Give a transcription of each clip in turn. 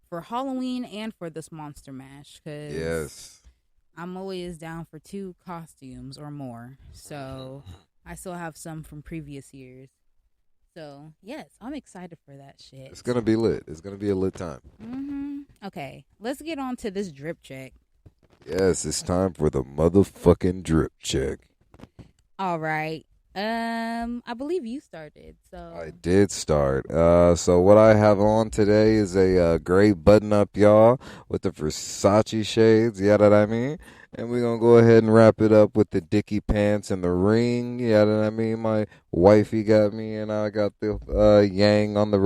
for Halloween and for this Monster Mash, because Yes. I'm always down for 2 costumes or more. So I still have some from previous years. So yes, I'm excited for that shit. It's gonna be lit. It's gonna be a lit time. Okay, let's get on to this drip check. Yes, it's time for the motherfucking drip check. All right. I believe you started. So I did start. So what I have on today is a gray button-up, y'all, with the Versace shades. Yeah, that I mean. And we're gonna go ahead and wrap it up with the Dickie pants and the ring. Yeah, that I mean. My wifey got me, and I got the Yang on the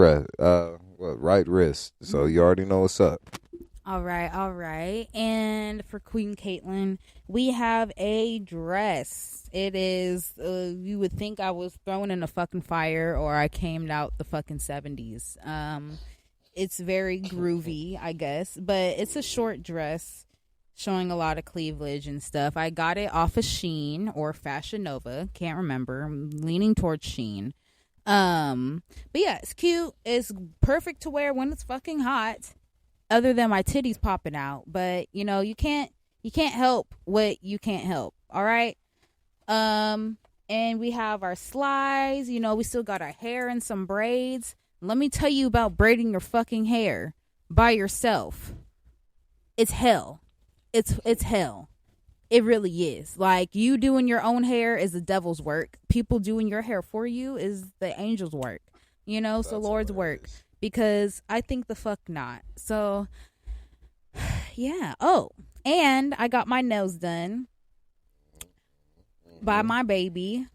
right wrist. So you already know what's up. all right, all right. And for Queen Caitlin, we have a dress. It is. You would think I was thrown in a fucking fire or I came out the fucking 70s. It's very groovy, I guess, but it's a short dress showing a lot of cleavage and stuff. I got it off of Shein or Fashion Nova. Can't remember. I'm leaning towards Shein. But yeah, it's cute. It's perfect to wear when it's fucking hot. Other than my titties popping out, but you can't help what you can't help. All right. And we have our slides. We still got our hair and some braids. Let me tell you about braiding your fucking hair by yourself. It's hell. It's hell. It really is. Like, you doing your own hair is the devil's work. People doing your hair for you is the angel's work. That's so Lord's hilarious. work. Because I think the fuck not. So, yeah. Oh, and I got my nails done by my baby.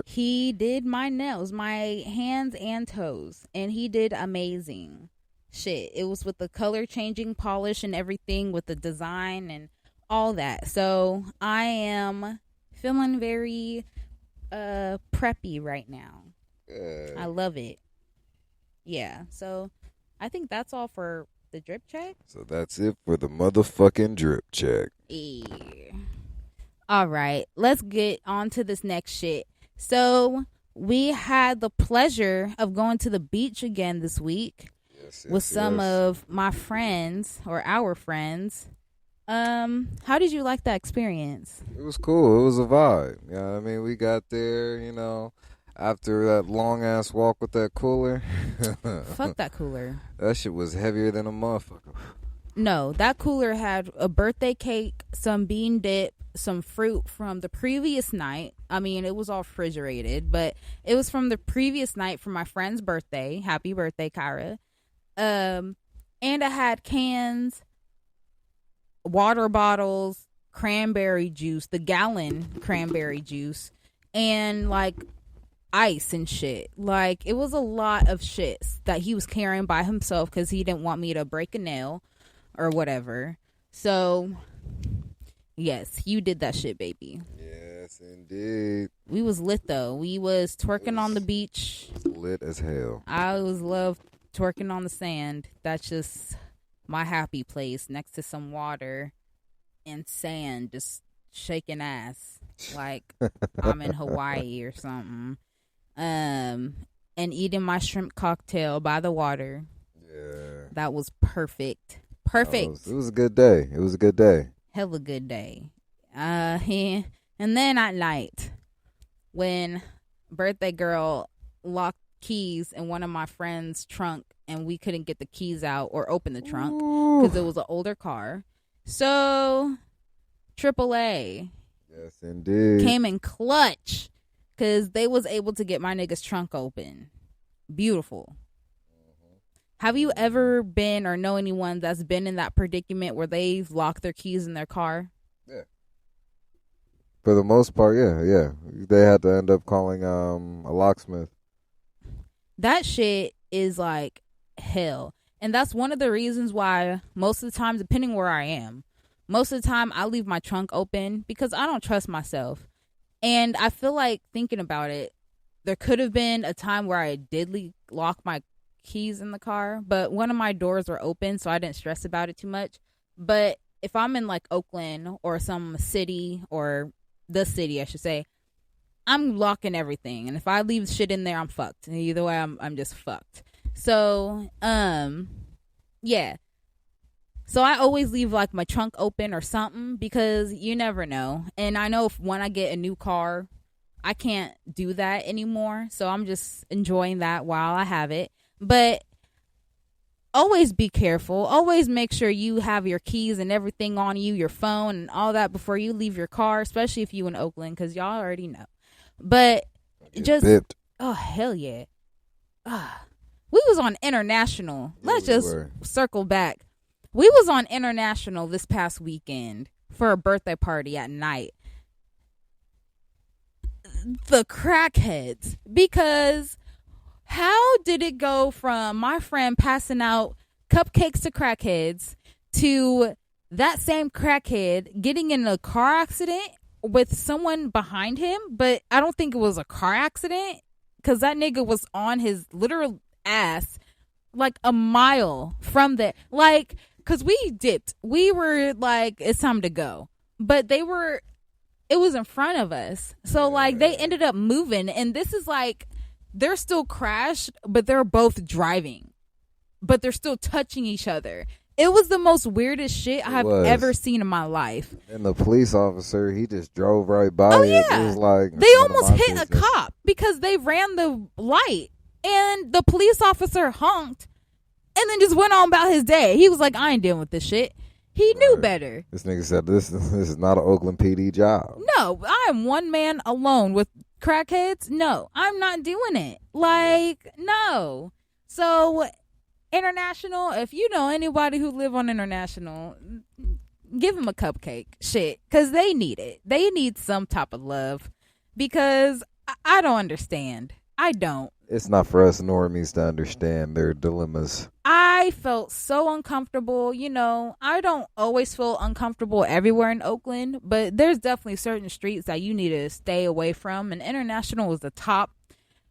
He did my nails, my hands and toes, and he did amazing. Shit. It was with the color changing polish and everything, with the design and all that. So I am feeling very preppy right now. I love it. Yeah, so I think that's all for the drip check. So that's it for the motherfucking drip check. Yeah. All right, let's get on to this next shit. So we had the pleasure of going to the beach again this week with some of my friends or our friends. How did you like that experience? It was cool. It was a vibe. I mean, we got there, after that long ass walk with that cooler. Fuck that cooler. That shit was heavier than a motherfucker. No, that cooler had a birthday cake, some bean dip, some fruit from the previous night. I mean, it was all refrigerated, but it was from the previous night for my friend's birthday. Happy birthday, Kyra. And I had cans, water bottles, cranberry juice, the gallon cranberry juice, and like ice and shit. Like, it was a lot of shit that he was carrying by himself because he didn't want me to break a nail or whatever. So yes, you did that shit, baby. Yes, indeed. We was lit though. We was twerking on the beach. Lit as hell. I always love twerking on the sand. That's just my happy place, next to some water and sand, just shaking ass like I'm in Hawaii or something. And eating my shrimp cocktail by the water. Yeah. That was perfect. Perfect. It was a good day. It was a good day. Hella good day. And then at night, when birthday girl locked keys in one of my friend's trunk and we couldn't get the keys out or open the trunk because it was an older car. So AAA Yes, indeed. came in clutch because they was able to get my nigga's trunk open. Beautiful. Have you ever been or know anyone that's been in that predicament where they've locked their keys in their car? Yeah. For the most part, yeah. They had to end up calling a locksmith. That shit is like hell. And that's one of the reasons why most of the time, depending where I am, most of the time I leave my trunk open because I don't trust myself. And I feel like, thinking about it, there could have been a time where I did lock my keys in the car, but one of my doors were open, so I didn't stress about it too much. But if I'm in like Oakland or some city, or the city I should say, I'm locking everything, and if I leave shit in there, I'm fucked. Either way, I'm just fucked. So yeah, So I always leave like my trunk open or something because you never know. And I know if when I get a new car, I can't do that anymore. So I'm just enjoying that while I have it. But always be careful. Always make sure you have your keys and everything on you, your phone and all that before you leave your car, especially if you in Oakland, because y'all already know. But just, Bipped. oh, hell yeah. We was on International. Let's just circle back. We was on International this past weekend for a birthday party at night. The crackheads, because how did it go from my friend passing out cupcakes to crackheads to that same crackhead getting in a car accident with someone behind him? But I don't think it was a car accident because that nigga was on his literal ass like a mile from there. Like, because we dipped. We were like, it's time to go. But it was in front of us. So, like, they ended up moving. And this is like, they're still crashed, but they're both driving. But they're still touching each other. It was the most weirdest shit I've ever seen in my life. And the police officer, he just drove right by it. It was like, they almost hit a cop because they ran the light. And the police officer honked and then just went on about his day. He was like, I ain't dealing with this shit. He knew better. This nigga said this is not an Oakland PD job. No, I am one man alone with crackheads. No, I'm not doing it. Like, no. So, International, if you know anybody who live on International, give them a cupcake. Shit. Because they need it. They need some type of love. Because I don't understand. I don't. It's not for us normies to understand their dilemmas. I felt so uncomfortable. You know, I don't always feel uncomfortable everywhere in Oakland, but there's definitely certain streets that you need to stay away from. And International was the top.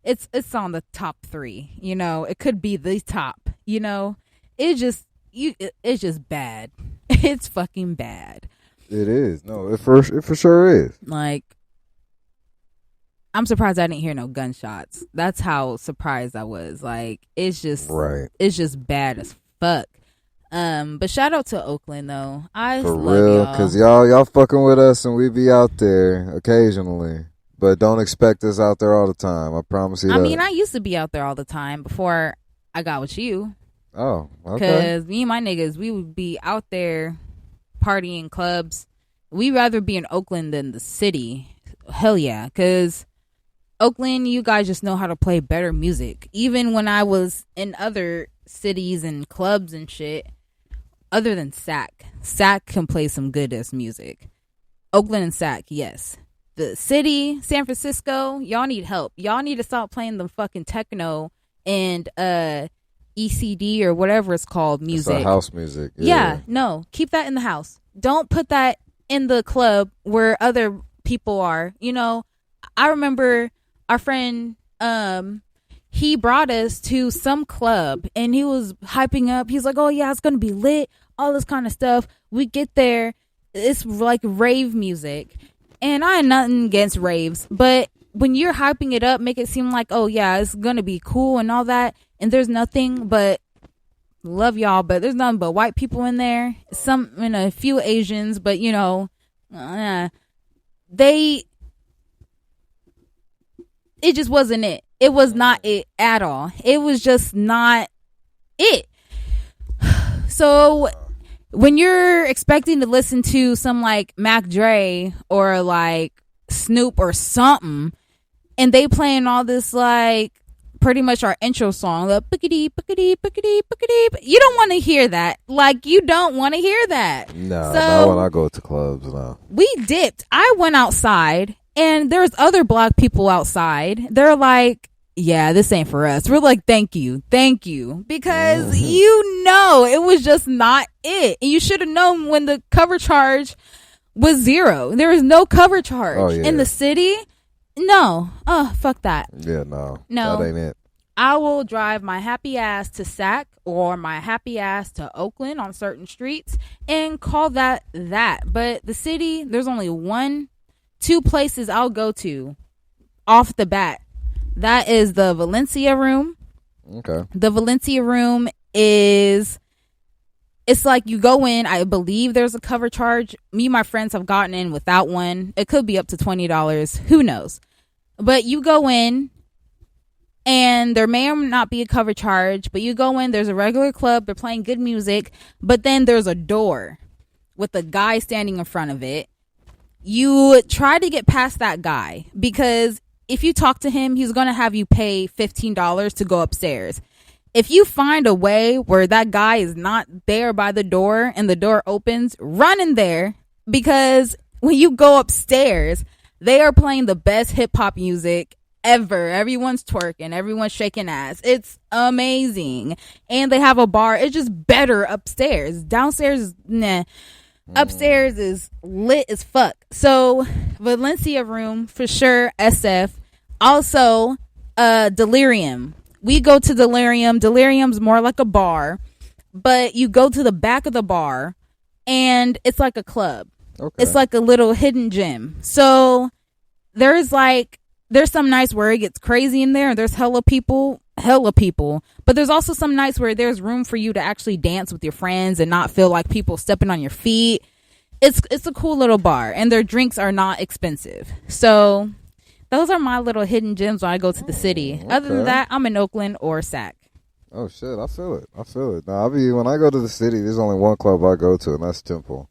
It's on the top 3. You know, it could be the top. You know, it's just bad. It's fucking bad. It is. No, it for sure is. Like, I'm surprised I didn't hear no gunshots. That's how surprised I was. Like, it's just bad as fuck. But shout out to Oakland though. I for love real, y'all. cause y'all fucking with us and we be out there occasionally, but don't expect us out there all the time. I promise you. I mean, I used to be out there all the time before I got with you. Oh, okay. Cause me and my niggas, we would be out there partying clubs. We'd rather be in Oakland than the city. Hell yeah, cause Oakland, you guys just know how to play better music. Even when I was in other cities and clubs and shit, other than SAC. SAC can play some good ass music. Oakland and SAC, yes. The city, San Francisco, y'all need help. Y'all need to stop playing the fucking techno and ECD or whatever it's called music. It's house music. Yeah, no. Keep that in the house. Don't put that in the club where other people are. You know, I remember our friend, he brought us to some club and he was hyping up. He's like, oh yeah, it's going to be lit, all this kind of stuff. We get there, it's like rave music. And I had nothing against raves, but when you're hyping it up, make it seem like, oh yeah, it's going to be cool and all that. And there's nothing but, love y'all, but there's nothing but white people in there. A few Asians, but you know, it just wasn't it. It was not it at all. It was just not it. So when you're expecting to listen to some like Mac Dre or like Snoop or something, and they playing all this like pretty much our intro song, the bookity bookity bookity bookity, you don't want to hear that. Like, you don't want to hear that. No, not when I go to clubs. No, we dipped. I went outside. And there's other black people outside. They're like, yeah, this ain't for us. We're like, thank you. Because you know it was just not it. And you should have known when the cover charge was 0. There was no cover charge in the city. No. Oh, fuck that. Yeah, no. That ain't it. I will drive my happy ass to SAC or my happy ass to Oakland on certain streets and call that. But the city, there's only 2 places I'll go to off the bat. That is the Valencia Room. Okay. The Valencia Room is it's like you go in, I believe there's a cover charge. Me and my friends have gotten in without one. It could be up to $20. Who knows? But you go in, and there may or may not be a cover charge, but you go in, there's a regular club, they're playing good music, but then there's a door with a guy standing in front of it. You try to get past that guy, because if you talk to him, he's going to have you pay $15 to go upstairs. If you find a way where that guy is not there by the door and the door opens, run in there, because when you go upstairs, they are playing the best hip hop music ever. Everyone's twerking, everyone's shaking ass. It's amazing. And they have a bar. It's just better upstairs. Downstairs, nah. Upstairs is lit as fuck. So Valencia Room for sure. SF. Also, Delirium. We go to Delirium. Delirium's more like a bar, but you go to the back of the bar and it's like a club. Okay. It's like a little hidden gym. So there's some nights where it gets crazy in there and there's hella people, but there's also some nights where there's room for you to actually dance with your friends and not feel like people stepping on your feet. It's a cool little bar, and their drinks are not expensive. So those are my little hidden gems when I go to the city. Okay. Other than that, I'm in Oakland or Sac. Oh shit, I feel it. Now, when I go to the city, there's only one club I go to, and that's Temple.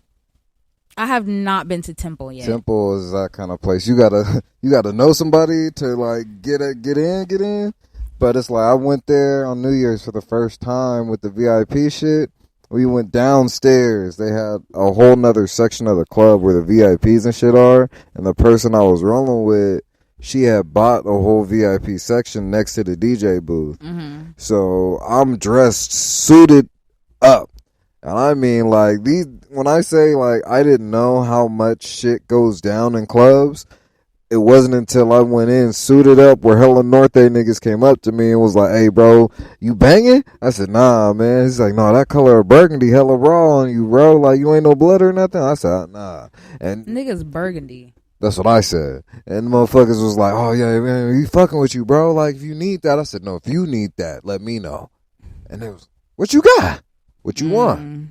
I have not been to Temple yet. Temple is that kind of place. You gotta know somebody to like get in. But it's like I went there on New Year's for the first time with the VIP shit. We went downstairs. They had a whole nother section of the club where the VIPs and shit are. And the person I was rolling with, she had bought a whole VIP section next to the DJ booth. Mm-hmm. So I'm dressed, suited up. And I mean, like, when I say, like, I didn't know how much shit goes down in clubs, it wasn't until I went in, suited up, where hella Norte niggas came up to me and was like, hey, bro, you banging? I said, nah, man. He's like, no, that color of burgundy hella raw on you, bro. Like, you ain't no blood or nothing? I said, nah. And niggas burgundy. That's what I said. And the motherfuckers was like, oh, yeah, man, he fucking with you, bro. Like, if you need that. I said, no, if you need that, let me know. And it was, what you got? What you want?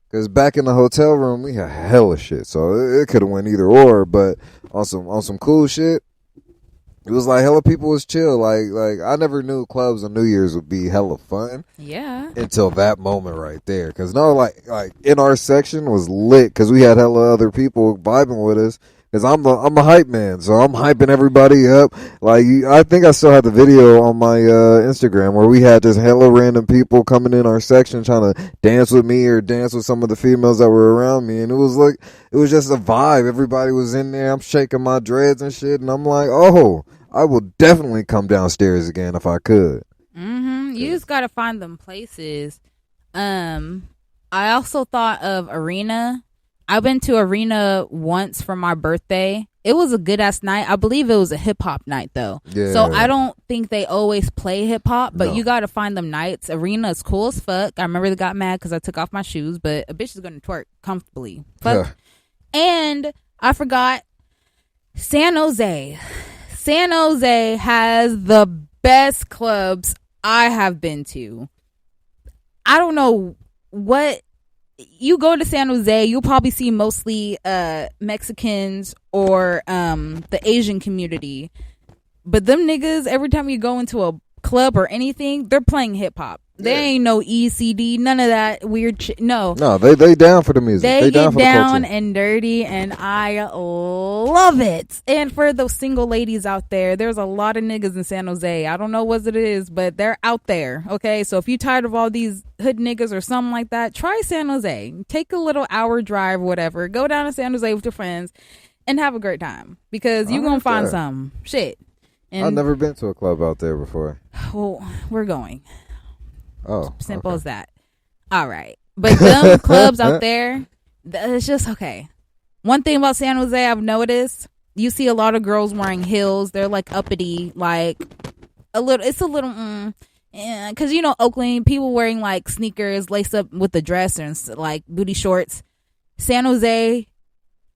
Because back in the hotel room, we had hella shit. So it could have went either or. But on some cool shit, it was like hella people was chill. Like I never knew clubs on New Year's would be hella fun. Yeah. Until that moment right there. Because like in our section was lit because we had hella other people vibing with us. Because I'm a hype man, so I'm hyping everybody up. Like, I think I still have the video on my Instagram where we had just hella random people coming in our section trying to dance with me or dance with some of the females that were around me. And it was just a vibe. Everybody was in there. I'm shaking my dreads and shit. And I'm like, oh, I will definitely come downstairs again if I could. Mm-hmm. You just got to find them places. I also thought of Arena. I've been to Arena once for my birthday. It was a good ass night. I believe it was a hip hop night though. Yeah. So I don't think they always play hip hop, but you got to find them nights. Arena is cool as fuck. I remember they got mad because I took off my shoes, but a bitch is going to twerk comfortably. Fuck. And I forgot San Jose. San Jose has the best clubs I have been to. I don't know what. You go to San Jose, you'll probably see mostly Mexicans or the Asian community. But them niggas, every time you go into a club or anything, they're playing hip hop. They ain't no ECD, none of that weird shit. No, they down for the music. They get down and dirty, and I love it. And for those single ladies out there, there's a lot of niggas in San Jose. I don't know what it is, but they're out there. Okay, so if you're tired of all these hood niggas or something like that, try San Jose. Take a little hour drive, whatever. Go down to San Jose with your friends and have a great time because you're gonna find some shit. And I've never been to a club out there before. Well, we're going. Oh, simple as that. All right, but them clubs out there, it's just okay. One thing about San Jose I've noticed, you see a lot of girls wearing heels. They're like uppity, like a little. It's a little, because you know Oakland, people wearing like sneakers laced up with the dress and like booty shorts. San Jose,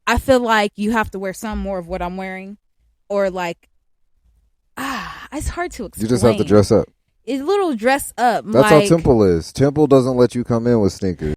I feel like you have to wear some more of what I'm wearing, or like, it's hard to explain. You just have to dress up. It's a little dress up. That's like, how Temple is. Temple doesn't let you come in with sneakers.